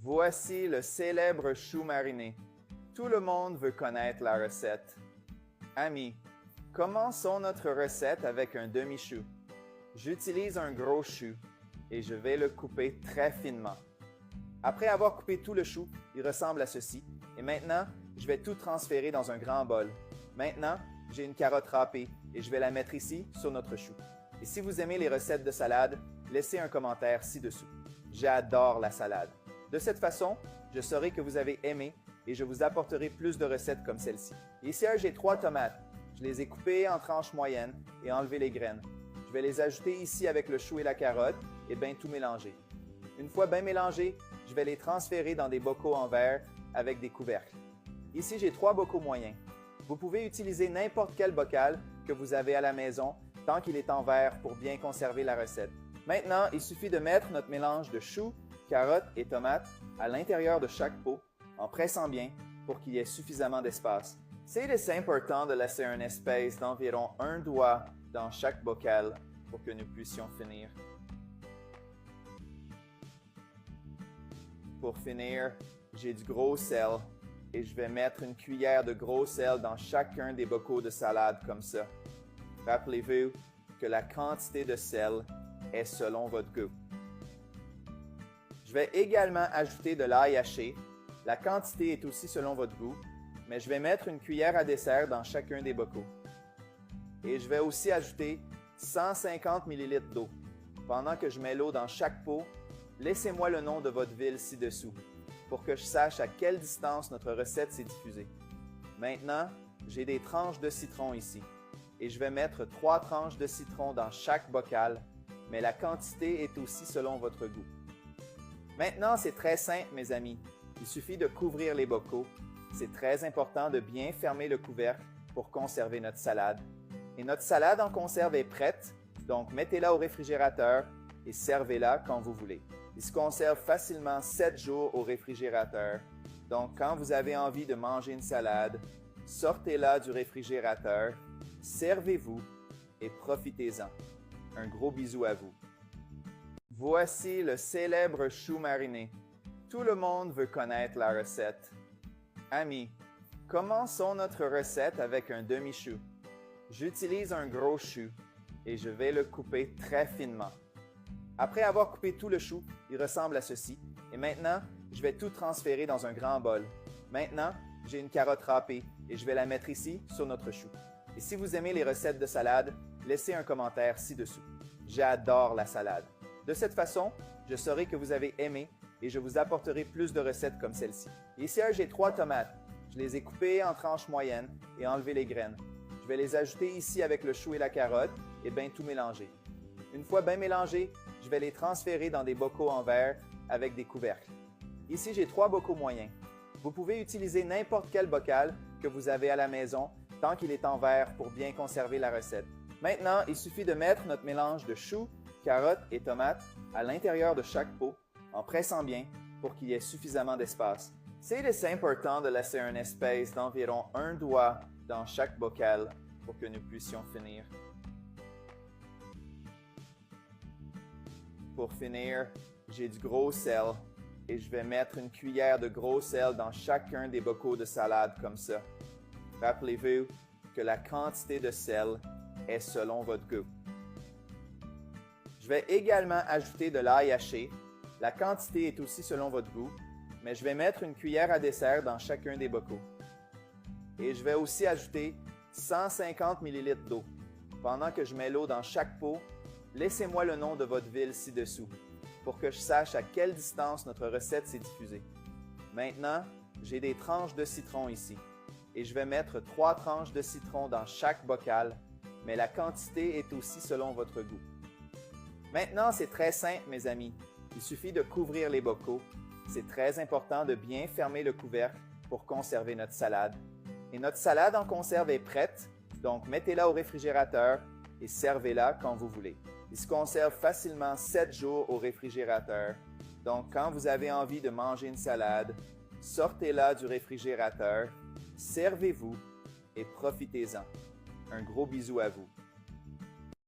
Voici le célèbre chou mariné. Tout le monde veut connaître la recette. Amis, commençons notre recette avec un demi-chou. J'utilise un gros chou et je vais le couper très finement. Après avoir coupé tout le chou, il ressemble à ceci. Et maintenant, je vais tout transférer dans un grand bol. Maintenant, j'ai une carotte râpée et je vais la mettre ici sur notre chou. Et si vous aimez les recettes de salade, laissez un commentaire ci-dessous. J'adore la salade. De cette façon, je saurai que vous avez aimé et je vous apporterai plus de recettes comme celle-ci. Ici, j'ai 3 tomates. Je les ai coupées en tranches moyennes et enlevé les graines. Je vais les ajouter ici avec le chou et la carotte et bien tout mélanger. Une fois bien mélangé, je vais les transférer dans des bocaux en verre avec des couvercles. Ici, j'ai 3 bocaux moyens. Vous pouvez utiliser n'importe quel bocal que vous avez à la maison tant qu'il est en verre pour bien conserver la recette. Maintenant, il suffit de mettre notre mélange de choux, carottes et tomates à l'intérieur de chaque pot en pressant bien pour qu'il y ait suffisamment d'espace. C'est important de laisser un espace d'environ 1 doigt dans chaque bocal pour que nous puissions finir. Pour finir, j'ai du gros sel et je vais mettre une cuillère de gros sel dans chacun des bocaux de salade comme ça. Rappelez-vous que la quantité de sel est selon votre goût. Je vais également ajouter de l'ail haché. La quantité est aussi selon votre goût, mais je vais mettre une cuillère à dessert dans chacun des bocaux. Et je vais aussi ajouter 150 ml d'eau. Pendant que je mets l'eau dans chaque pot, laissez-moi le nom de votre ville ci-dessous pour que je sache à quelle distance notre recette s'est diffusée. Maintenant, j'ai des tranches de citron ici et je vais mettre 3 tranches de citron dans chaque bocal, mais la quantité est aussi selon votre goût. Maintenant, c'est très simple, mes amis. Il suffit de couvrir les bocaux. C'est très important de bien fermer le couvercle pour conserver notre salade. Et notre salade en conserve est prête, donc mettez-la au réfrigérateur et servez-la quand vous voulez. Il se conserve facilement 7 jours au réfrigérateur. Donc, quand vous avez envie de manger une salade, sortez-la du réfrigérateur, servez-vous et profitez-en. Un gros bisou à vous. Voici le célèbre chou mariné. Tout le monde veut connaître la recette. Amis, commençons notre recette avec un demi-chou. J'utilise un gros chou et je vais le couper très finement. Après avoir coupé tout le chou, il ressemble à ceci. Et maintenant, je vais tout transférer dans un grand bol. Maintenant, j'ai une carotte râpée et je vais la mettre ici sur notre chou. Et si vous aimez les recettes de salade, laissez un commentaire ci-dessous. J'adore la salade. De cette façon, je saurai que vous avez aimé et je vous apporterai plus de recettes comme celle-ci. Ici, j'ai 3 tomates. Je les ai coupées en tranches moyennes et enlevé les graines. Je vais les ajouter ici avec le chou et la carotte et bien tout mélanger. Une fois bien mélangé, je vais les transférer dans des bocaux en verre avec des couvercles. Ici, j'ai 3 bocaux moyens. Vous pouvez utiliser n'importe quel bocal que vous avez à la maison tant qu'il est en verre pour bien conserver la recette. Maintenant, il suffit de mettre notre mélange de choux, carottes et tomates à l'intérieur de chaque pot en pressant bien pour qu'il y ait suffisamment d'espace. C'est important de laisser un espace d'environ 1 doigt dans chaque bocal pour que nous puissions finir. Pour finir, j'ai du gros sel et je vais mettre une cuillère de gros sel dans chacun des bocaux de salade comme ça. Rappelez-vous que la quantité de sel est selon votre goût. Je vais également ajouter de l'ail haché. La quantité est aussi selon votre goût, mais je vais mettre une cuillère à dessert dans chacun des bocaux. Et je vais aussi ajouter 150 ml d'eau. Pendant que je mets l'eau dans chaque pot, laissez-moi le nom de votre ville ci-dessous pour que je sache à quelle distance notre recette s'est diffusée. Maintenant, j'ai des tranches de citron ici et je vais mettre 3 tranches de citron dans chaque bocal, mais la quantité est aussi selon votre goût. Maintenant, c'est très simple, mes amis. Il suffit de couvrir les bocaux. C'est très important de bien fermer le couvercle pour conserver notre salade. Et notre salade en conserve est prête, donc mettez-la au réfrigérateur et servez-la quand vous voulez. Il se conserve facilement 7 jours au réfrigérateur. Donc, quand vous avez envie de manger une salade, sortez-la du réfrigérateur, servez-vous et profitez-en. Un gros bisou à vous.